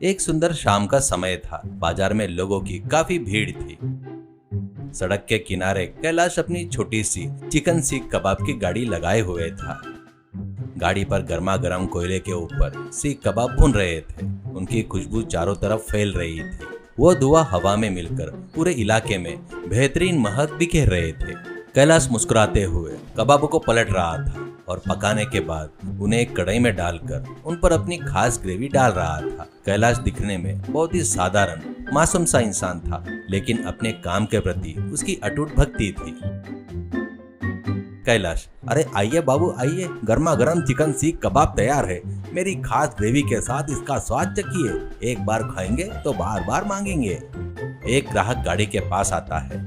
एक सुंदर शाम का समय था। बाजार में लोगों की काफी भीड़ थी। सड़क के किनारे कैलाश अपनी छोटी सी चिकन सीख कबाब की गाड़ी लगाए हुए था। गाड़ी पर गर्मा गर्म कोयले के ऊपर सीख कबाब भून रहे थे। उनकी खुशबू चारों तरफ फैल रही थी। वो धुआं हवा में मिलकर पूरे इलाके में बेहतरीन महक बिखेर रहे थे। कैलाश मुस्कुराते हुए कबाबों को पलट रहा था और पकाने के बाद उन्हें एक कढ़ाई में डालकर उन पर अपनी खास ग्रेवी डाल रहा था। कैलाश दिखने में बहुत ही साधारण मासूम सा इंसान था, लेकिन अपने काम के प्रति उसकी अटूट भक्ति थी। कैलाश, अरे आइए बाबू आइए, गर्मा गर्म चिकन सीख कबाब तैयार है। मेरी खास ग्रेवी के साथ इसका स्वाद चखिए। एक बार खाएंगे तो बार बार मांगेंगे। एक ग्राहक गाड़ी के पास आता है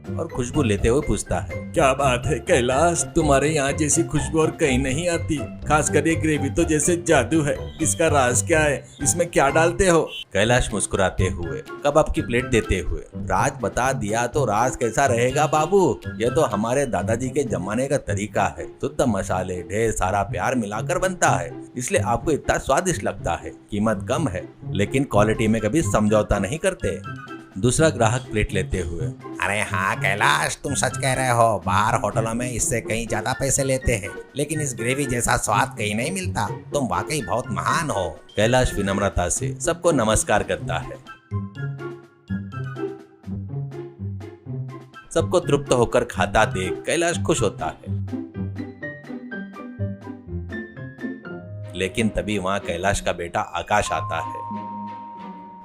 और खुशबू लेते हुए पूछता है, क्या बात है कैलाश, तुम्हारे यहाँ जैसी खुशबू और कहीं नहीं आती। खासकर ये ग्रेवी तो जैसे जादू है। इसका राज क्या है? इसमें क्या डालते हो? कैलाश मुस्कुराते हुए कबाब की प्लेट देते हुए, राज बता दिया तो राज कैसा रहेगा बाबू। यह तो हमारे दादाजी के जमाने का तरीका है। शुद्ध मसाले, ढेर सारा प्यार मिलाकर बनता है, इसलिए आपको इतना स्वादिष्ट लगता है। कीमत कम है, लेकिन क्वालिटी में कभी समझौता नहीं करते। दूसरा ग्राहक प्लेट लेते हुए, अरे हाँ कैलाश, तुम सच कह रहे हो। बाहर होटलों में इससे कहीं ज्यादा पैसे लेते हैं, लेकिन इस ग्रेवी जैसा स्वाद कहीं नहीं मिलता। तुम वाकई बहुत महान हो। कैलाश विनम्रता से सबको नमस्कार करता है। सबको तृप्त होकर खाता देख कैलाश खुश होता है। लेकिन तभी वहां कैलाश का बेटा आकाश आता है।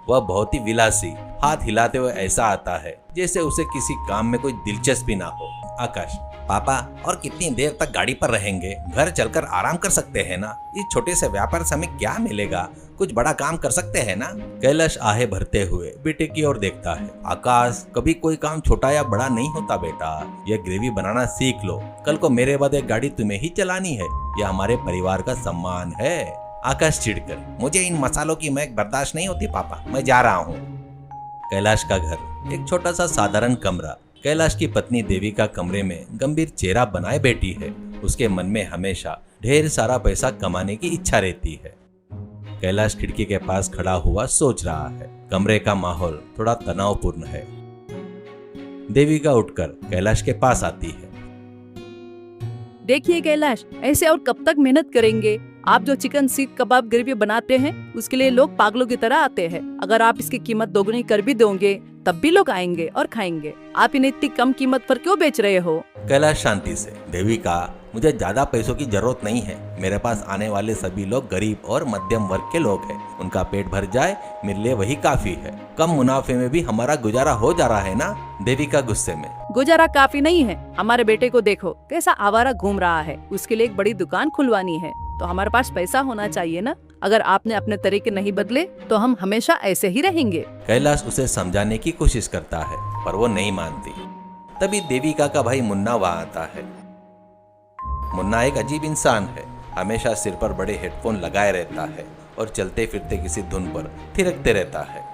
वह बहुत ही विलासी, हाथ हिलाते हुए ऐसा आता है जैसे उसे किसी काम में कोई दिलचस्पी ना हो। आकाश, पापा, और कितनी देर तक गाड़ी पर रहेंगे? घर चलकर आराम कर सकते हैं ना। इस छोटे से व्यापार से हमें क्या मिलेगा? कुछ बड़ा काम कर सकते हैं ना। कैलाश आहे भरते हुए बेटे की ओर देखता है। आकाश, कभी कोई काम छोटा या बड़ा नहीं होता बेटा। यह ग्रेवी बनाना सीख लो। कल को मेरे बाद एक गाड़ी तुम्हें ही चलानी है। यह हमारे परिवार का सम्मान है। आकाश चिढ़कर, मुझे इन मसालों की महक बर्दाश्त नहीं होती पापा, मैं जा रहा हूँ। कैलाश का घर एक छोटा सा साधारण कमरा। कैलाश की पत्नी देविका कमरे में गंभीर चेहरा बनाए बैठी है। उसके मन में हमेशा ढेर सारा पैसा कमाने की इच्छा रहती है। कैलाश खिड़की के पास खड़ा हुआ सोच रहा है। कमरे का माहौल थोड़ा तनावपूर्ण है। देविका उठकर कैलाश के पास आती है। देखिए कैलाश, ऐसे और कब तक मेहनत करेंगे? आप जो चिकन सीख कबाब ग्रेवी बनाते हैं, उसके लिए लोग पागलों की तरह आते हैं। अगर आप इसकी कीमत दोगुनी कर भी दोगे, तब भी लोग आएंगे और खाएंगे। आप इन्हें इतनी कम कीमत पर क्यों बेच रहे हो? कैलाश शांति से, देविका, मुझे ज्यादा पैसों की जरूरत नहीं है। मेरे पास आने वाले सभी लोग गरीब और मध्यम वर्ग के लोग हैं। उनका पेट भर जाए, मेरे लिए वही काफी है। कम मुनाफे में भी हमारा गुजारा हो जा रहा है ना। देविका गुस्से में, गुजारा काफी नहीं है। हमारे बेटे को देखो कैसा आवारा घूम रहा है। उसके लिए एक बड़ी दुकान खुलवानी है, तो हमारे पास पैसा होना चाहिए ना। अगर आपने अपने तरीके नहीं बदले तो हम हमेशा ऐसे ही रहेंगे। कैलाश उसे समझाने की कोशिश करता है, पर वो नहीं मानती। तभी देविका का भाई मुन्ना वहाँ आता है। मुन्ना एक अजीब इंसान है। हमेशा सिर पर बड़े हेडफोन लगाए रहता है और चलते फिरते किसी धुन पर थिरकते रहता है।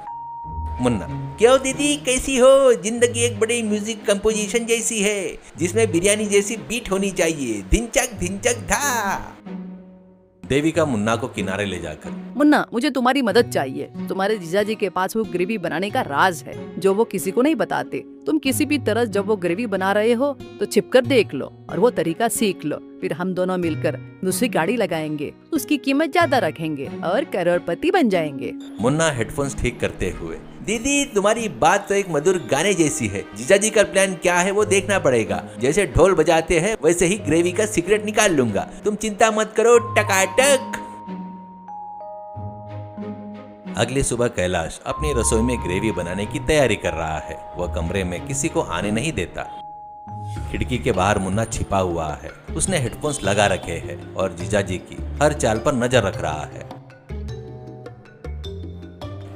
मुन्ना, क्यों दीदी, कैसी हो? जिंदगी एक बड़ी म्यूजिक कंपोजिशन जैसी है, जिसमें बिरयानी जैसी बीट होनी चाहिए। धिनचक धा। देविका मुन्ना को किनारे ले जाकर, मुन्ना, मुझे तुम्हारी मदद चाहिए। तुम्हारे जीजाजी के पास वो ग्रेवी बनाने का राज है जो वो किसी को नहीं बताते। तुम किसी भी तरह जब वो ग्रेवी बना रहे हो तो छिपकर देख लो और वो तरीका सीख लो। फिर हम दोनों मिलकर दूसरी गाड़ी लगाएंगे, उसकी कीमत ज्यादा रखेंगे और करोड़पति बन जाएंगे। मुन्ना हेडफोन्स ठीक करते हुए, दीदी, तुम्हारी बात तो एक मधुर गाने जैसी है। जीजाजी का प्लान क्या है वो देखना पड़ेगा। जैसे ढोल बजाते हैं वैसे ही ग्रेवी का सीक्रेट निकाल लूंगा। तुम चिंता मत करो, टकाटक। अगली सुबह कैलाश अपनी रसोई में ग्रेवी बनाने की तैयारी कर रहा है। वह कमरे में किसी को आने नहीं देता। खिड़की के बाहर मुन्ना छिपा हुआ है। उसने हेडफोन्स लगा रखे हैं और जीजाजी की हर चाल पर नजर रख रहा है।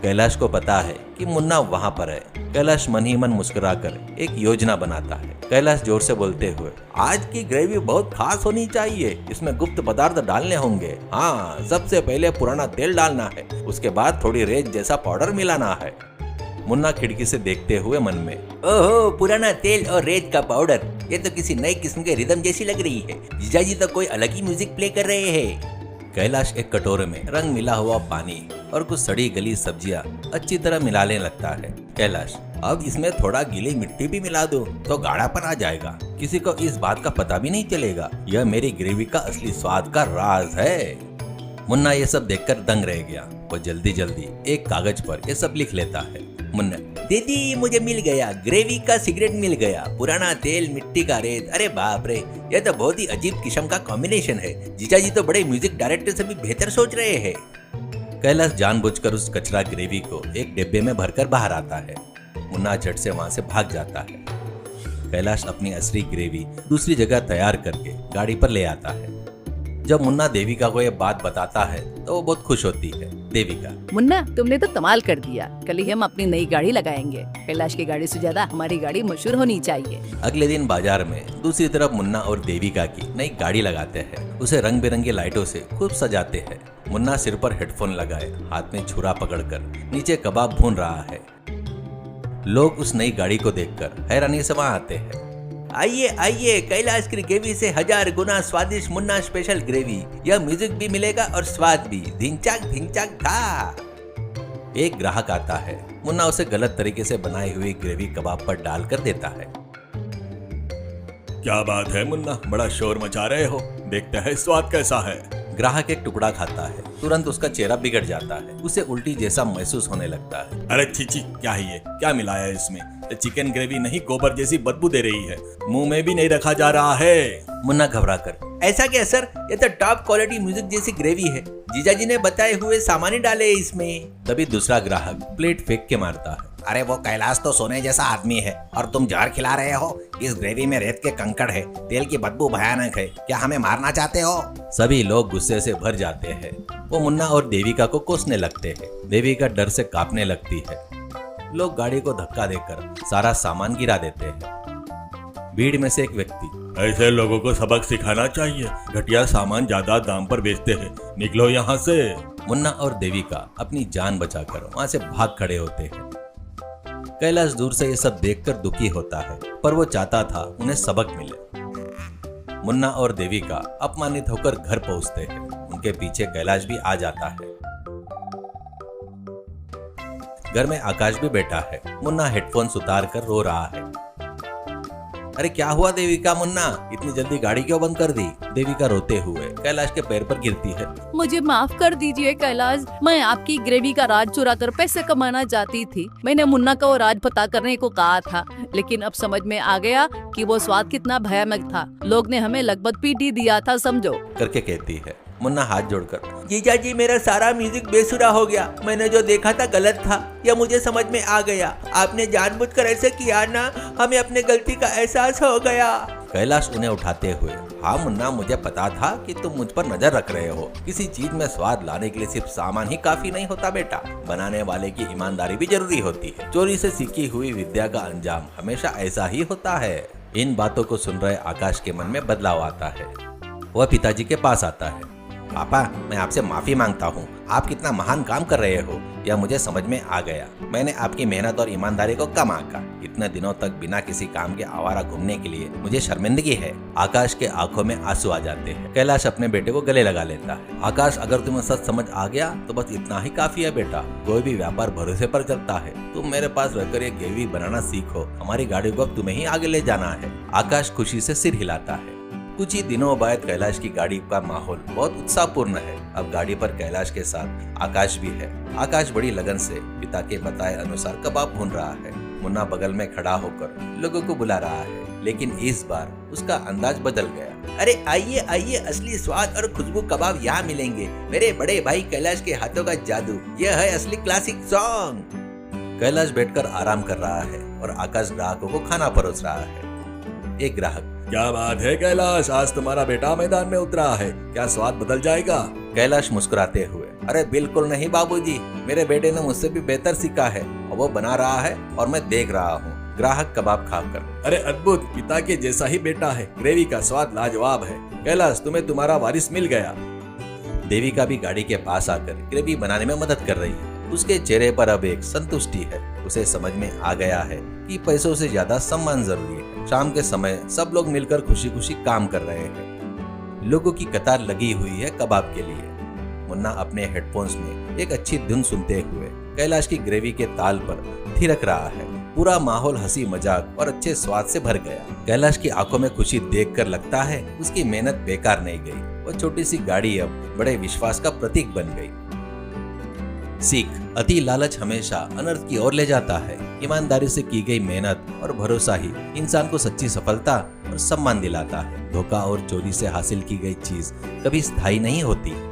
कैलाश को पता है कि मुन्ना वहां पर है। कैलाश मन ही मन मुस्कुराकर एक योजना बनाता है। कैलाश जोर से बोलते हुए, आज की ग्रेवी बहुत खास होनी चाहिए। इसमें गुप्त पदार्थ डालने होंगे। हाँ, सबसे पहले पुराना तेल डालना है, उसके बाद थोड़ी रेत जैसा पाउडर मिलाना है। मुन्ना खिड़की से देखते हुए मन में, ओहो, पुराना तेल और रेत का पाउडर, ये तो किसी नई किस्म के रिदम जैसी लग रही है। जीजाजी तो कोई अलग ही म्यूजिक प्ले कर रहे हैं। कैलाश एक कटोरे में रंग मिला हुआ पानी और कुछ सड़ी गली सब्जियां अच्छी तरह मिलाने लगता है। कैलाश, अब इसमें थोड़ा गीली मिट्टी भी मिला दो तो गाढ़ापन आ जाएगा, किसी को इस बात का पता भी नहीं चलेगा। यह मेरी ग्रेवी का असली स्वाद का राज है। मुन्ना ये सब देखकर दंग रह गया। वो जल्दी जल्दी एक कागज पर ये सब लिख लेता है। मुन्ना, दीदी मुझे मिल गया, ग्रेवी का सिगरेट मिल गया, पुराना तेल मिट्टी का रेत। अरे बाप रे, यह तो बहुत ही अजीब किस्म का कॉम्बिनेशन है। जीजा जी तो बड़े म्यूजिक डायरेक्टर से भी बेहतर सोच रहे हैं। कैलाश जानबूझकर उस कचरा ग्रेवी को एक डिब्बे में भरकर बाहर आता है। मुन्ना झट से वहां से भाग जाता है। कैलाश अपनी असली ग्रेवी दूसरी जगह तैयार करके गाड़ी पर ले आता है। जब मुन्ना देविका को यह बात बताता है तो वो बहुत खुश होती है। देविका, मुन्ना तुमने तो कमाल कर दिया। कल ही हम अपनी नई गाड़ी लगाएंगे। कैलाश की गाड़ी से ज्यादा हमारी गाड़ी मशहूर होनी चाहिए। अगले दिन बाजार में दूसरी तरफ मुन्ना और देविका की नई गाड़ी लगाते हैं। उसे रंग बिरंगी लाइटों से खूब सजाते हैं। मुन्ना सिर पर हेडफोन लगाए हाथ में छुरा पकड़कर नीचे कबाब भून रहा है। लोग उस नई गाड़ी को देखकर हैरानी से वहां आते हैं। आइए आइए, कैलाश की ग्रेवी से 1000 गुना स्वादिष्ट मुन्ना स्पेशल ग्रेवी। यह म्यूजिक भी मिलेगा और स्वाद भी। धिंचाक धिंचाक था। एक ग्राहक आता है। मुन्ना उसे गलत तरीके से बनाई हुई ग्रेवी कबाब पर डालकर देता है। क्या बात है मुन्ना, बड़ा शोर मचा रहे हो, देखते हैं स्वाद कैसा है। ग्राहक एक टुकड़ा खाता है। तुरंत उसका चेहरा बिगड़ जाता है। उसे उल्टी जैसा महसूस होने लगता है। अरे छी, क्या है ये, क्या मिलाया है इसमें? चिकन ग्रेवी नहीं, गोबर जैसी बदबू दे रही है। मुंह में भी नहीं रखा जा रहा है। मुन्ना घबरा कर, ऐसा क्या सर, ये तो टॉप क्वालिटी म्यूजिक जैसी ग्रेवी है। जीजा जी ने बताए हुए सामान ही डाले इसमें। तभी दूसरा ग्राहक प्लेट फेंक के मारता है। अरे वो कैलाश तो सोने जैसा आदमी है और तुम जहर खिला रहे हो। इस ग्रेवी में रेत के कंकड़ है, तेल की बदबू भयानक है। क्या हमें मारना चाहते हो? सभी लोग गुस्से से भर जाते हैं। वो मुन्ना और देविका को कोसने लगते हैं। देविका डर से कांपने लगती है। लोग गाड़ी को धक्का देकर सारा सामान गिरा देते हैं। भीड़ में से एक व्यक्ति, ऐसे लोगों को सबक सिखाना चाहिए, घटिया सामान ज्यादा दाम पर बेचते हैं, निकलो यहाँ से। मुन्ना और देविका अपनी जान बचाकर वहां से भाग खड़े होते हैं। कैलाश दूर से ये सब देखकर दुखी होता है, पर वो चाहता था उन्हें सबक मिले। मुन्ना और देविका अपमानित होकर घर पहुंचते हैं। उनके पीछे कैलाश भी आ जाता है। घर में आकाश भी बैठा है। मुन्ना हेडफोन्स उतार कर रो रहा है। अरे क्या हुआ देविका? मुन्ना, इतनी जल्दी गाड़ी क्यों बंद कर दी? देविका रोते हुए कैलाश के पैर पर गिरती है। मुझे माफ कर दीजिए कैलाश, मैं आपकी ग्रेवी का राज चुरा कर पैसे कमाना चाहती थी। मैंने मुन्ना को वो राज पता करने को कहा था, लेकिन अब समझ में आ गया कि वो स्वाद कितना भयानक था। लोग ने हमें लगभग पीट ही दिया था, समझो, करके कहती है। मुन्ना हाथ जोड़कर, जीजा जी मेरा सारा म्यूजिक बेसुरा हो गया। मैंने जो देखा था गलत था, यह मुझे समझ में आ गया। आपने जानबूझकर ऐसे किया ना, हमें अपने गलती का एहसास हो गया। कैलाश उन्हें उठाते हुए, हाँ मुन्ना, मुझे पता था कि तुम मुझ पर नजर रख रहे हो। किसी चीज में स्वाद लाने के लिए सिर्फ सामान ही काफी नहीं होता बेटा, बनाने वाले की ईमानदारी भी जरूरी होती है। चोरी से सीखी हुई विद्या का अंजाम हमेशा ऐसा ही होता है। इन बातों को सुन रहे आकाश के मन में बदलाव आता है। वह पिताजी के पास आता है। पापा, मैं आपसे माफी मांगता हूँ। आप कितना महान काम कर रहे हो, यह मुझे समझ में आ गया। मैंने आपकी मेहनत और ईमानदारी को कम आंका। इतने दिनों तक बिना किसी काम के आवारा घूमने के लिए मुझे शर्मिंदगी है। आकाश के आंखों में आंसू आ जाते हैं। कैलाश अपने बेटे को गले लगा लेता है। आकाश, अगर तुम्हें सच समझ आ गया तो बस इतना ही काफी है बेटा। कोई भी व्यापार भरोसे पर चलता है। तुम मेरे पास रहकर ये ग्रेवी बनाना सीखो। हमारी गाड़ी को अब तुम्हें ही आगे ले जाना है। आकाश खुशी से सिर हिलाता है। कुछ ही दिनों बाद कैलाश की गाड़ी का माहौल बहुत उत्साहपूर्ण है। अब गाड़ी पर कैलाश के साथ आकाश भी है। आकाश बड़ी लगन से पिता के बताए अनुसार कबाब भून रहा है। मुन्ना बगल में खड़ा होकर लोगों को बुला रहा है, लेकिन इस बार उसका अंदाज बदल गया। अरे आइए आइए, असली स्वाद और खुशबू कबाब यहाँ मिलेंगे। मेरे बड़े भाई कैलाश के हाथों का जादू, यह है असली क्लासिक सॉन्ग। कैलाश बैठकर आराम कर रहा है और आकाश ग्राहकों को खाना परोस रहा है। एक ग्राहक, क्या बात है कैलाश, आज तुम्हारा बेटा मैदान में उतरा है, क्या स्वाद बदल जाएगा? कैलाश मुस्कुराते हुए, अरे बिल्कुल नहीं बाबूजी, मेरे बेटे ने मुझसे भी बेहतर सीखा है और वो बना रहा है और मैं देख रहा हूँ। ग्राहक कबाब खाकर, अरे अद्भुत, पिता के जैसा ही बेटा है। ग्रेवी का स्वाद लाजवाब है। कैलाश, तुम्हें तुम्हारा वारिस मिल गया। देविका भी गाड़ी के पास आकर ग्रेवी बनाने में मदद कर रही है। उसके चेहरे पर अब एक संतुष्टि है। उसे समझ में आ गया है कि पैसों से ज्यादा सम्मान जरूरी है। शाम के समय सब लोग मिलकर खुशी खुशी काम कर रहे हैं। लोगों की कतार लगी हुई है कबाब के लिए। मुन्ना अपने हेडफोन्स में एक अच्छी धुन सुनते हुए कैलाश की ग्रेवी के ताल पर थिरक रहा है। पूरा माहौल हंसी मजाक और अच्छे स्वाद से भर गया। कैलाश की आंखों में खुशी देखकर लगता है उसकी मेहनत बेकार नहीं गई। वो छोटी सी गाड़ी अब बड़े विश्वास का प्रतीक बन गई। सीख, अति लालच हमेशा अनर्थ की ओर ले जाता है। ईमानदारी से की गई मेहनत और भरोसा ही इंसान को सच्ची सफलता और सम्मान दिलाता है। धोखा और चोरी से हासिल की गई चीज कभी स्थायी नहीं होती।